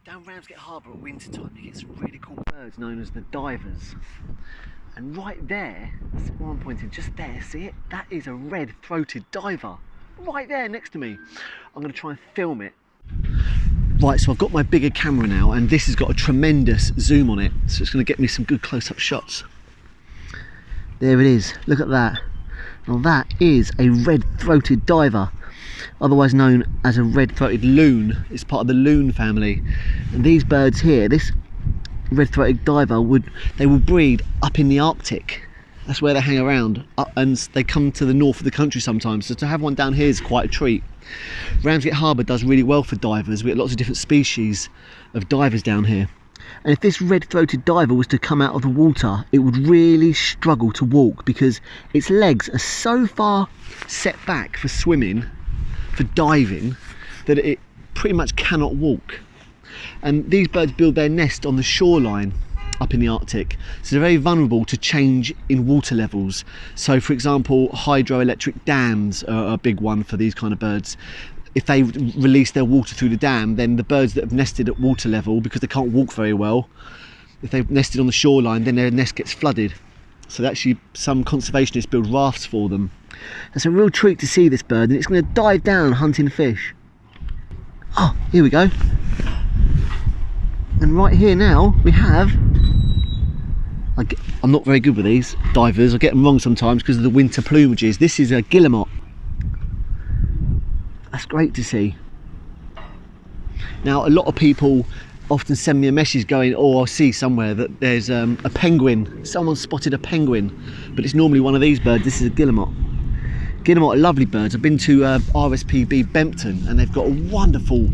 Down Ramsgate Harbour at winter time you get some really cool birds known as the divers. And right there, that's what I'm pointing, just there, see it? That is a red-throated diver. Right there next to me. I'm going to try and film it. Right, so I've got my bigger camera now and this has got a tremendous zoom on it. So it's going to get me some good close-up shots. There it is, look at that. Now that is a red-throated diver, otherwise known as a red-throated loon. It's part of the loon family. And these birds here, this red-throated diver, they will breed up in the Arctic. That's where they hang around, and they come to the north of the country sometimes. So to have one down here is quite a treat. Ramsgate Harbour does really well for divers. We get lots of different species of divers down here. And if this red-throated diver was to come out of the water, it would really struggle to walk because its legs are so far set back for swimming, for diving, that it pretty much cannot walk. And these birds build their nest on the shoreline up in the Arctic, so they're very vulnerable to change in water levels. So for example, hydroelectric dams are a big one for these kind of birds. If they release their water through the dam, then the birds that have nested at water level, because they can't walk very well, if they've nested on the shoreline, then their nest gets flooded. So actually some conservationists build rafts for them. It's a real treat to see this bird, and it's going to dive down hunting fish. Oh, here we go. And right here now we have, I'm not very good with these divers, I get them wrong sometimes because of the winter plumages. This is a Guillemot. That's great to see. Now a lot of people often send me a message going, oh, I see somewhere that there's a penguin. Someone spotted a penguin, but it's normally one of these birds. This is a Guillemot. Guillemot are lovely birds. I've been to RSPB Bempton and they've got a wonderful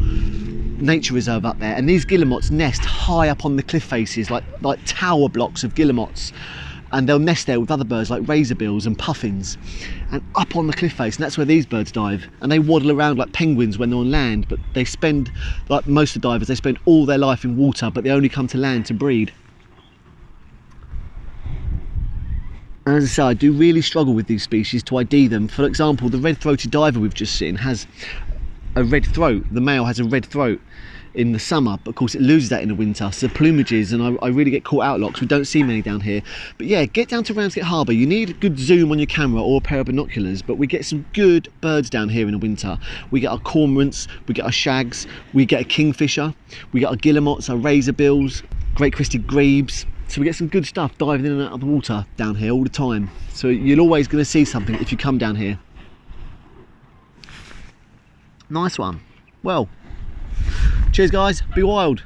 nature reserve up there, and these guillemots nest high up on the cliff faces, like tower blocks of guillemots, and they'll nest there with other birds like razorbills and puffins, and up on the cliff face, and that's where these birds dive. And they waddle around like penguins when they're on land, but they spend, like most of the divers, they spend all their life in water, but they only come to land to breed. And as I say, I do really struggle with these species to ID them. For example, the red-throated diver we've just seen has a red throat. The male has a red throat in the summer, but of course it loses that in the winter. So plumages, and I really get caught out locks. We don't see many down here. But yeah, get down to Ramsgate Harbour. You need a good zoom on your camera or a pair of binoculars, but we get some good birds down here in the winter. We get our cormorants, we get our shags, we get a kingfisher, we get our guillemots, our razorbills, great crested grebes. So we get some good stuff diving in and out of the water down here all the time. So you're always going to see something if you come down here. Nice one. Well, cheers guys, be wild.